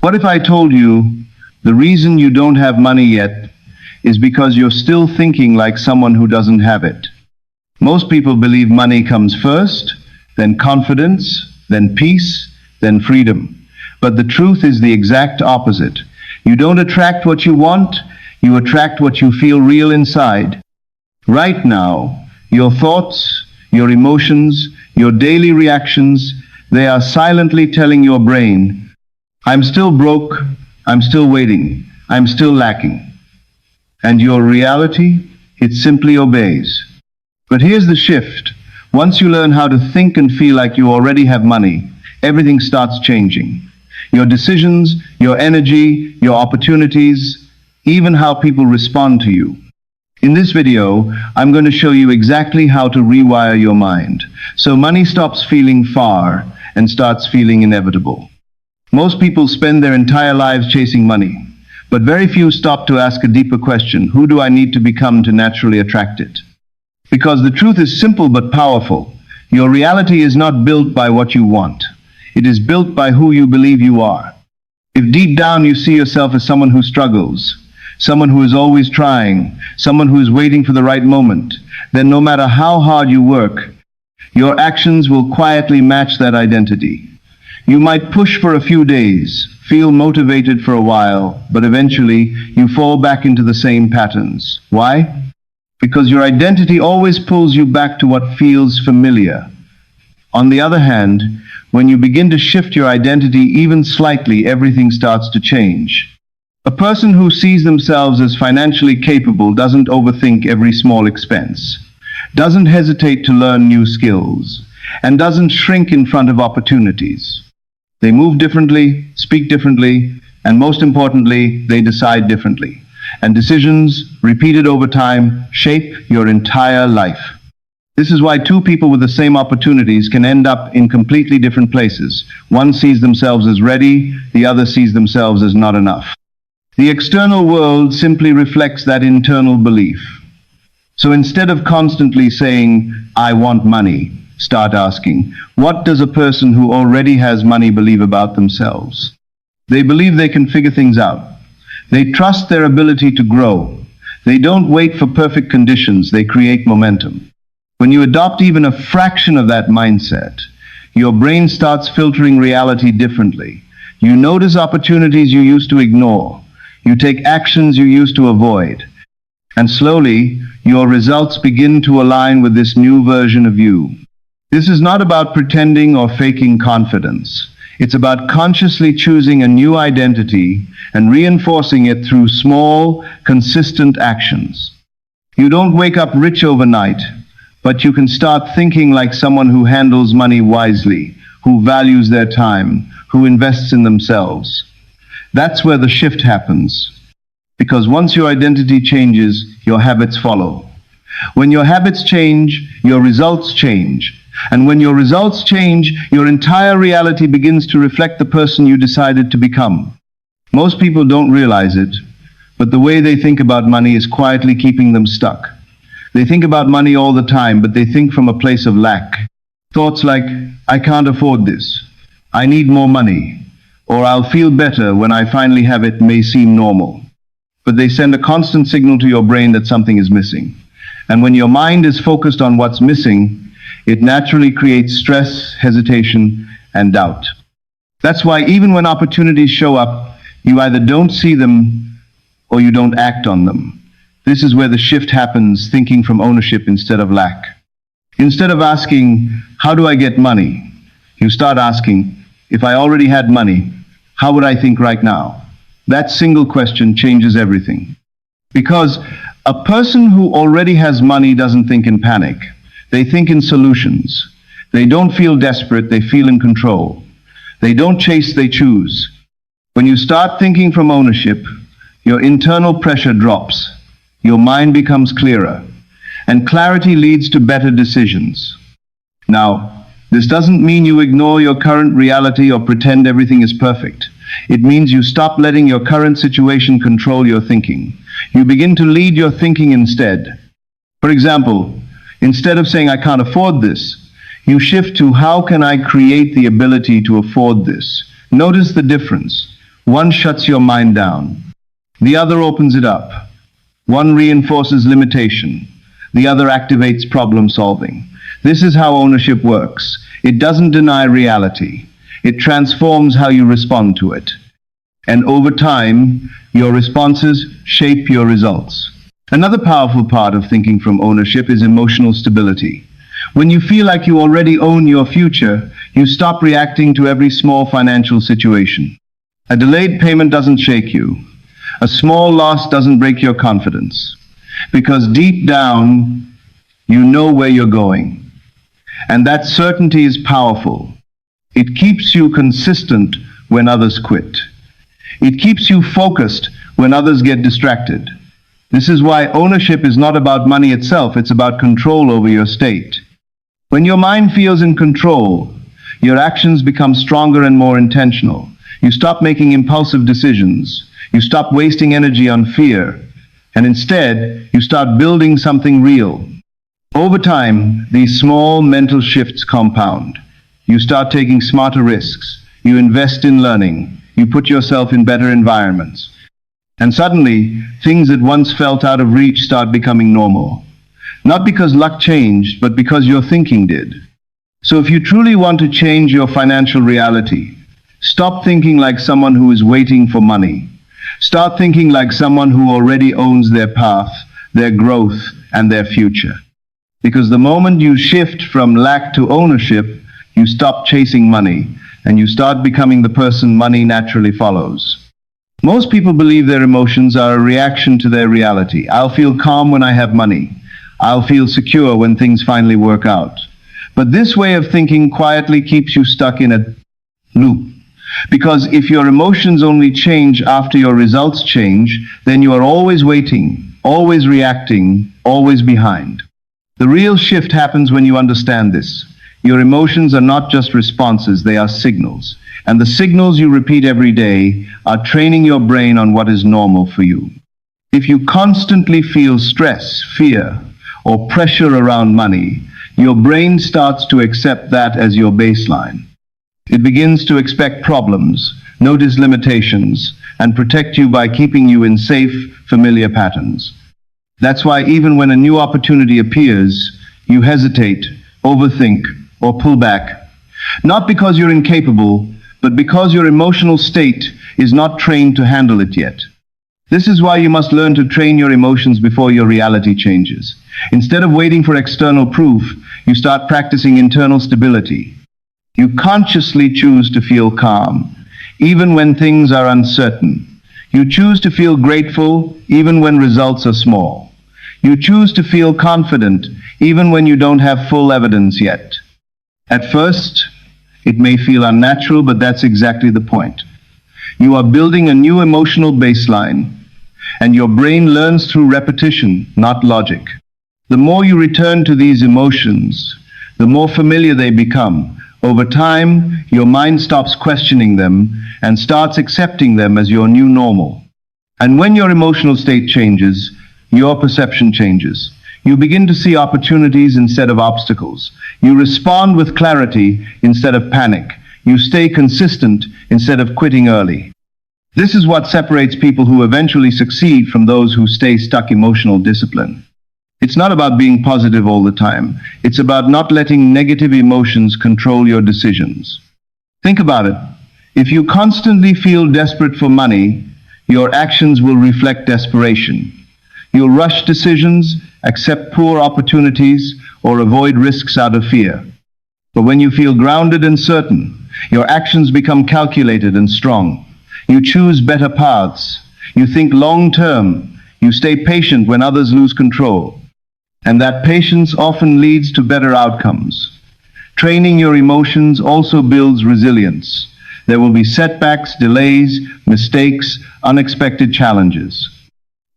What if I told you the reason you don't have money yet is because you're still thinking like someone who doesn't have it? Most people believe money comes first, then confidence, then peace, then freedom. But the truth is the exact opposite. You don't attract what you want, you attract what you feel real inside. Right now, your thoughts, your emotions, your daily reactions, they are silently telling your brain, I'm still broke, I'm still waiting, I'm still lacking. And your reality, it simply obeys. But here's the shift. Once you learn how to think and feel like you already have money, everything starts changing. Your decisions, your energy, your opportunities, even how people respond to you. In this video, I'm going to show you exactly how to rewire your mind, so money stops feeling far and starts feeling inevitable. Most people spend their entire lives chasing money, but very few stop to ask a deeper question: who do I need to become to naturally attract it? Because the truth is simple but powerful. Your reality is not built by what you want. It is built by who you believe you are. If deep down you see yourself as someone who struggles, someone who is always trying, someone who is waiting for the right moment, then no matter how hard you work, your actions will quietly match that identity. You might push for a few days, feel motivated for a while, but eventually you fall back into the same patterns. Why? Because your identity always pulls you back to what feels familiar. On the other hand, when you begin to shift your identity even slightly, everything starts to change. A person who sees themselves as financially capable doesn't overthink every small expense, doesn't hesitate to learn new skills, and doesn't shrink in front of opportunities. They move differently, speak differently, and most importantly, they decide differently. And decisions, repeated over time, shape your entire life. This is why two people with the same opportunities can end up in completely different places. One sees themselves as ready, the other sees themselves as not enough. The external world simply reflects that internal belief. So instead of constantly saying, I want money, start asking, what does a person who already has money believe about themselves? They believe they can figure things out. They trust their ability to grow. They don't wait for perfect conditions, they create momentum. When you adopt even a fraction of that mindset, your brain starts filtering reality differently. You notice opportunities you used to ignore. You take actions you used to avoid. And slowly, your results begin to align with this new version of you. This is not about pretending or faking confidence. It's about consciously choosing a new identity and reinforcing it through small, consistent actions. You don't wake up rich overnight, but you can start thinking like someone who handles money wisely, who values their time, who invests in themselves. That's where the shift happens. Because once your identity changes, your habits follow. When your habits change, your results change. And when your results change, your entire reality begins to reflect the person you decided to become. Most people don't realize it, but the way they think about money is quietly keeping them stuck. They think about money all the time, but they think from a place of lack. Thoughts like, I can't afford this, I need more money, or I'll feel better when I finally have it may seem normal. But they send a constant signal to your brain that something is missing. And when your mind is focused on what's missing, it naturally creates stress, hesitation, and doubt. That's why even when opportunities show up, you either don't see them or you don't act on them. This is where the shift happens, thinking from ownership instead of lack. Instead of asking, how do I get money? You start asking, if I already had money, how would I think right now? That single question changes everything. Because a person who already has money doesn't think in panic. They think in solutions. They don't feel desperate, they feel in control. They don't chase, they choose. When you start thinking from ownership, your internal pressure drops. Your mind becomes clearer. And clarity leads to better decisions. Now, this doesn't mean you ignore your current reality or pretend everything is perfect. It means you stop letting your current situation control your thinking. You begin to lead your thinking instead. For example, instead of saying, I can't afford this, you shift to, how can I create the ability to afford this? Notice the difference. One shuts your mind down. The other opens it up. One reinforces limitation. The other activates problem solving. This is how ownership works. It doesn't deny reality. It transforms how you respond to it. And over time, your responses shape your results. Another powerful part of thinking from ownership is emotional stability. When you feel like you already own your future, you stop reacting to every small financial situation. A delayed payment doesn't shake you. A small loss doesn't break your confidence. Because deep down, you know where you're going. And that certainty is powerful. It keeps you consistent when others quit. It keeps you focused when others get distracted. This is why ownership is not about money itself, it's about control over your state. When your mind feels in control, your actions become stronger and more intentional. You stop making impulsive decisions. You stop wasting energy on fear. And instead, you start building something real. Over time, these small mental shifts compound. You start taking smarter risks. You invest in learning. You put yourself in better environments. And suddenly, things that once felt out of reach start becoming normal. Not because luck changed, but because your thinking did. So if you truly want to change your financial reality, stop thinking like someone who is waiting for money. Start thinking like someone who already owns their path, their growth, and their future. Because the moment you shift from lack to ownership, you stop chasing money, and you start becoming the person money naturally follows. Most people believe their emotions are a reaction to their reality. I'll feel calm when I have money. I'll feel secure when things finally work out. But this way of thinking quietly keeps you stuck in a loop. Because if your emotions only change after your results change, then you are always waiting, always reacting, always behind. The real shift happens when you understand this. Your emotions are not just responses, they are signals. And the signals you repeat every day are training your brain on what is normal for you. If you constantly feel stress, fear, or pressure around money, your brain starts to accept that as your baseline. It begins to expect problems, notice limitations, and protect you by keeping you in safe, familiar patterns. That's why even when a new opportunity appears, you hesitate, overthink, or pull back. Not because you're incapable, but because your emotional state is not trained to handle it yet. This is why you must learn to train your emotions before your reality changes. Instead of waiting for external proof, you start practicing internal stability. You consciously choose to feel calm, even when things are uncertain. You choose to feel grateful, even when results are small. You choose to feel confident, even when you don't have full evidence yet. At first, it may feel unnatural, but that's exactly the point. You are building a new emotional baseline, and your brain learns through repetition, not logic. The more you return to these emotions, the more familiar they become. Over time, your mind stops questioning them and starts accepting them as your new normal. And when your emotional state changes, your perception changes. You begin to see opportunities instead of obstacles. You respond with clarity instead of panic. You stay consistent instead of quitting early. This is what separates people who eventually succeed from those who stay stuck in emotional discipline. It's not about being positive all the time. It's about not letting negative emotions control your decisions. Think about it. If you constantly feel desperate for money, your actions will reflect desperation. You'll rush decisions, accept poor opportunities, or avoid risks out of fear. But when you feel grounded and certain, your actions become calculated and strong. You choose better paths. You think long-term. You stay patient when others lose control. And that patience often leads to better outcomes. Training your emotions also builds resilience. There will be setbacks, delays, mistakes, unexpected challenges.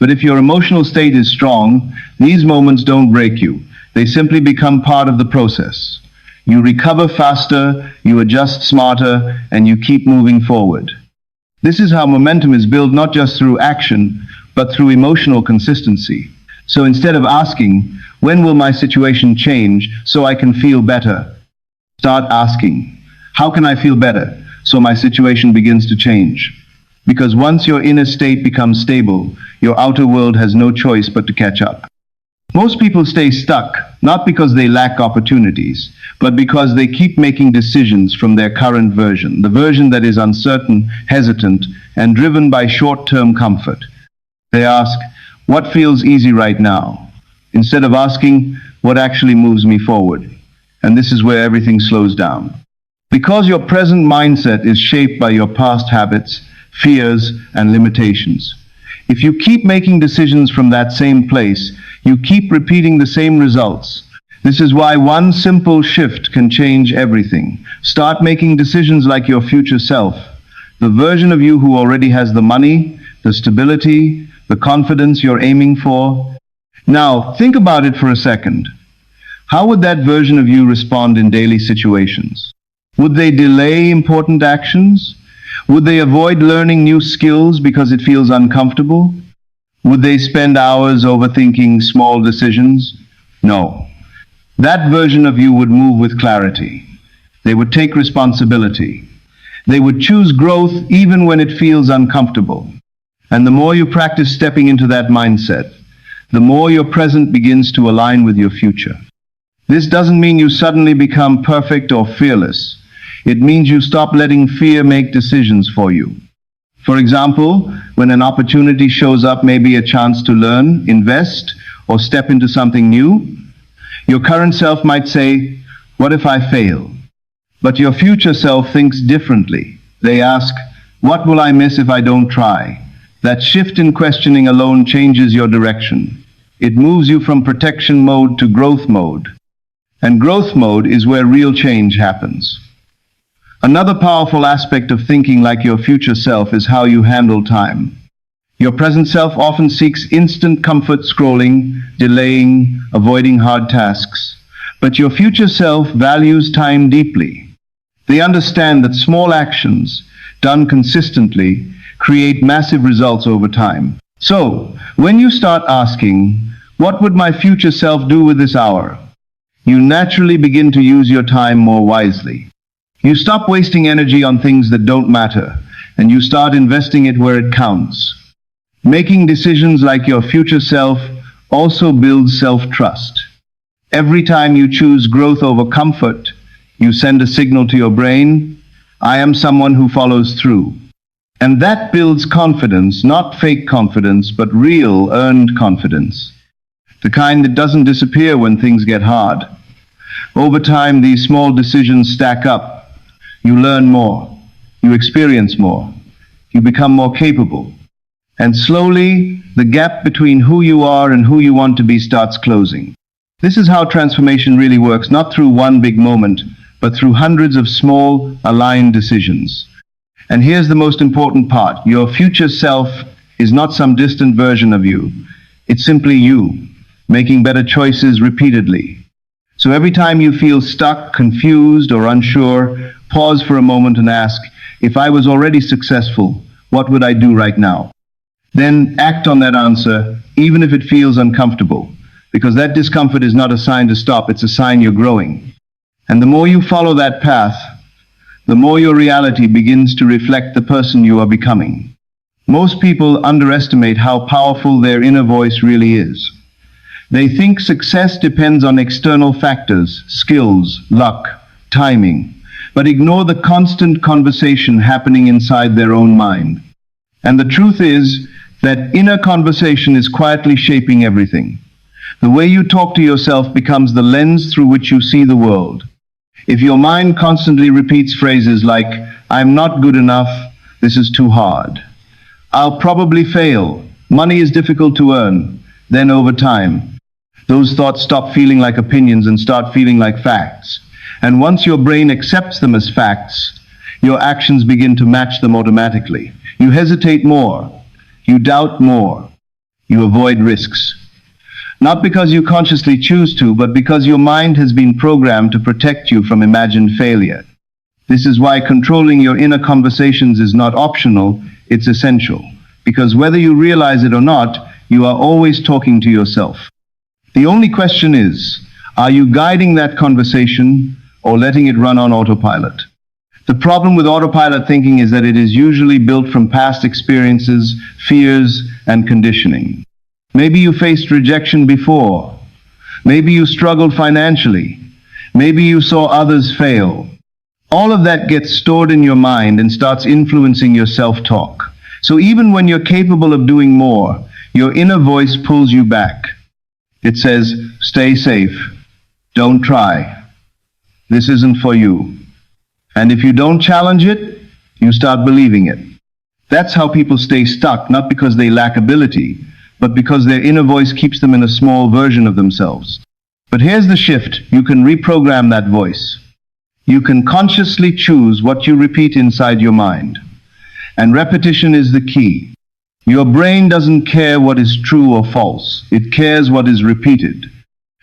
But if your emotional state is strong, these moments don't break you. They simply become part of the process. You recover faster, you adjust smarter, and you keep moving forward. This is how momentum is built, not just through action, but through emotional consistency. So instead of asking, when will my situation change so I can feel better? Start asking, how can I feel better so my situation begins to change? Because once your inner state becomes stable, your outer world has no choice but to catch up. Most people stay stuck, not because they lack opportunities, but because they keep making decisions from their current version, the version that is uncertain, hesitant, and driven by short-term comfort. They ask, what feels easy right now? Instead of asking, what actually moves me forward? And this is where everything slows down. Because your present mindset is shaped by your past habits, fears, and limitations. If you keep making decisions from that same place, you keep repeating the same results. This is why one simple shift can change everything. Start making decisions like your future self, the version of you who already has the money, the stability, the confidence you're aiming for. Now, think about it for a second. How would that version of you respond in daily situations? Would they delay important actions? Would they avoid learning new skills because it feels uncomfortable? Would they spend hours overthinking small decisions? No. That version of you would move with clarity. They would take responsibility. They would choose growth even when it feels uncomfortable. And the more you practice stepping into that mindset, the more your present begins to align with your future. This doesn't mean you suddenly become perfect or fearless. It means you stop letting fear make decisions for you. For example, when an opportunity shows up, maybe a chance to learn, invest, or step into something new, your current self might say, what if I fail? But your future self thinks differently. They ask, what will I miss if I don't try? That shift in questioning alone changes your direction. It moves you from protection mode to growth mode. And growth mode is where real change happens. Another powerful aspect of thinking like your future self is how you handle time. Your present self often seeks instant comfort, scrolling, delaying, avoiding hard tasks. But your future self values time deeply. They understand that small actions, done consistently, create massive results over time. So, when you start asking, what would my future self do with this hour? You naturally begin to use your time more wisely. You stop wasting energy on things that don't matter, and you start investing it where it counts. Making decisions like your future self also builds self-trust. Every time you choose growth over comfort, you send a signal to your brain, I am someone who follows through. And that builds confidence, not fake confidence, but real, earned confidence. The kind that doesn't disappear when things get hard. Over time, these small decisions stack up. You learn more, you experience more, you become more capable. And slowly, the gap between who you are and who you want to be starts closing. This is how transformation really works, not through one big moment, but through hundreds of small, aligned decisions. And here's the most important part. Your future self is not some distant version of you. It's simply you, making better choices repeatedly. So every time you feel stuck, confused, or unsure, pause for a moment and ask, if I was already successful, what would I do right now? Then act on that answer, even if it feels uncomfortable, because that discomfort is not a sign to stop, it's a sign you're growing. And the more you follow that path, the more your reality begins to reflect the person you are becoming. Most people underestimate how powerful their inner voice really is. They think success depends on external factors, skills, luck, timing, but ignore the constant conversation happening inside their own mind. And the truth is that inner conversation is quietly shaping everything. The way you talk to yourself becomes the lens through which you see the world. If your mind constantly repeats phrases like, I'm not good enough, this is too hard, I'll probably fail, money is difficult to earn, then over time, those thoughts stop feeling like opinions and start feeling like facts. And once your brain accepts them as facts, your actions begin to match them automatically. You hesitate more, you doubt more, you avoid risks. Not because you consciously choose to, but because your mind has been programmed to protect you from imagined failure. This is why controlling your inner conversations is not optional, it's essential. Because whether you realize it or not, you are always talking to yourself. The only question is, are you guiding that conversation or letting it run on autopilot? The problem with autopilot thinking is that it is usually built from past experiences, fears, and conditioning. Maybe you faced rejection before. Maybe you struggled financially. Maybe you saw others fail. All of that gets stored in your mind and starts influencing your self-talk. So even when you're capable of doing more, your inner voice pulls you back. It says, stay safe. Don't try. This isn't for you. And if you don't challenge it, you start believing it. That's how people stay stuck, not because they lack ability, but because their inner voice keeps them in a small version of themselves. But here's the shift. You can reprogram that voice. You can consciously choose what you repeat inside your mind. And repetition is the key. Your brain doesn't care what is true or false. It cares what is repeated.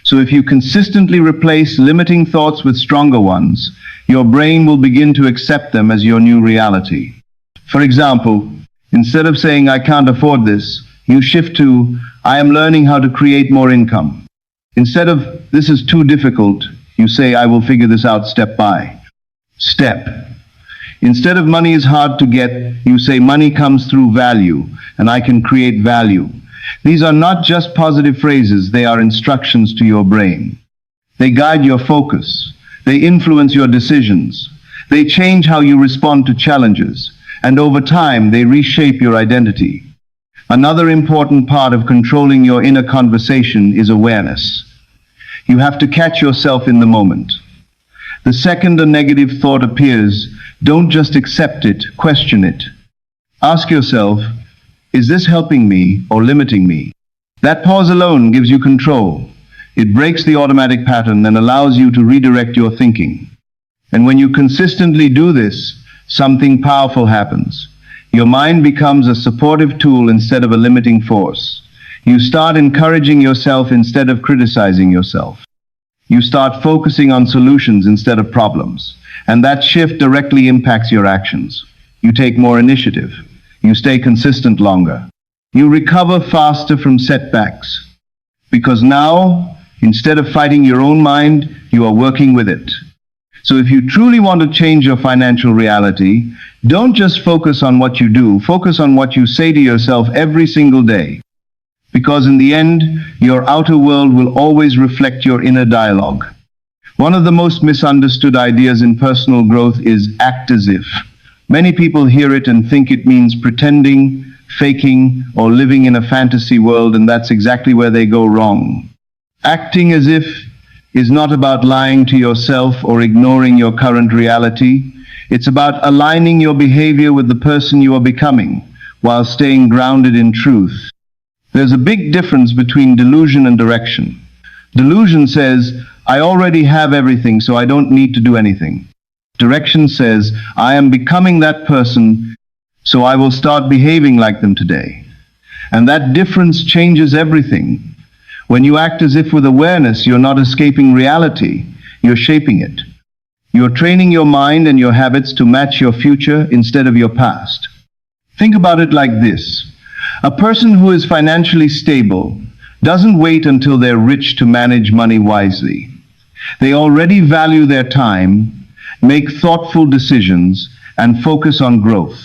So if you consistently replace limiting thoughts with stronger ones, your brain will begin to accept them as your new reality. For example, instead of saying, I can't afford this, you shift to, I am learning how to create more income. Instead of, this is too difficult, you say, I will figure this out step by step. Instead of money is hard to get, you say, money comes through value, and I can create value. These are not just positive phrases, they are instructions to your brain. They guide your focus. They influence your decisions. They change how you respond to challenges. And over time, they reshape your identity. Another important part of controlling your inner conversation is awareness. You have to catch yourself in the moment. The second a negative thought appears, don't just accept it, question it. Ask yourself, is this helping me or limiting me? That pause alone gives you control. It breaks the automatic pattern and allows you to redirect your thinking. And when you consistently do this, something powerful happens. Your mind becomes a supportive tool instead of a limiting force. You start encouraging yourself instead of criticizing yourself. You start focusing on solutions instead of problems. And that shift directly impacts your actions. You take more initiative. You stay consistent longer. You recover faster from setbacks. Because now, instead of fighting your own mind, you are working with it. So if you truly want to change your financial reality, don't just focus on what you do, focus on what you say to yourself every single day. Because in the end, your outer world will always reflect your inner dialogue. One of the most misunderstood ideas in personal growth is act as if. Many people hear it and think it means pretending, faking, or living in a fantasy world, and that's exactly where they go wrong. Acting as if is not about lying to yourself or ignoring your current reality. It's about aligning your behavior with the person you are becoming, while staying grounded in truth. There's a big difference between delusion and direction. Delusion says, I already have everything, so I don't need to do anything. Direction says, I am becoming that person, so I will start behaving like them today. And that difference changes everything. When you act as if with awareness, you're not escaping reality, you're shaping it. You're training your mind and your habits to match your future instead of your past. Think about it like this. A person who is financially stable doesn't wait until they're rich to manage money wisely. They already value their time, make thoughtful decisions, and focus on growth.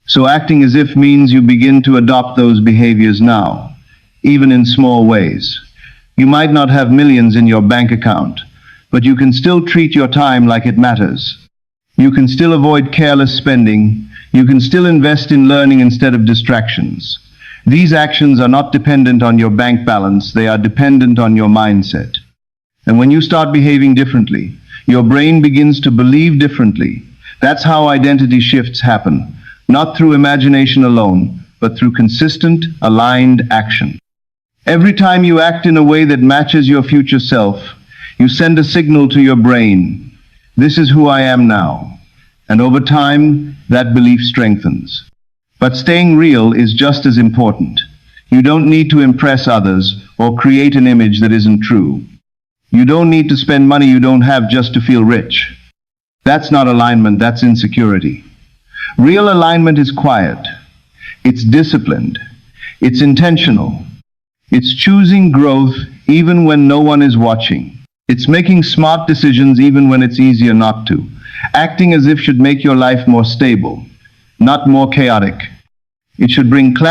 So acting as if means you begin to adopt those behaviors now, even in small ways. You might not have millions in your bank account, but you can still treat your time like it matters. You can still avoid careless spending. You can still invest in learning instead of distractions. These actions are not dependent on your bank balance, they are dependent on your mindset. And when you start behaving differently, your brain begins to believe differently. That's how identity shifts happen, not through imagination alone, but through consistent, aligned action. Every time you act in a way that matches your future self, you send a signal to your brain, this is who I am now. And over time, that belief strengthens. But staying real is just as important. You don't need to impress others or create an image that isn't true. You don't need to spend money you don't have just to feel rich. That's not alignment, that's insecurity. Real alignment is quiet. It's disciplined. It's intentional. It's choosing growth even when no one is watching. It's making smart decisions even when it's easier not to. Acting as if should make your life more stable, not more chaotic. It should bring clarity.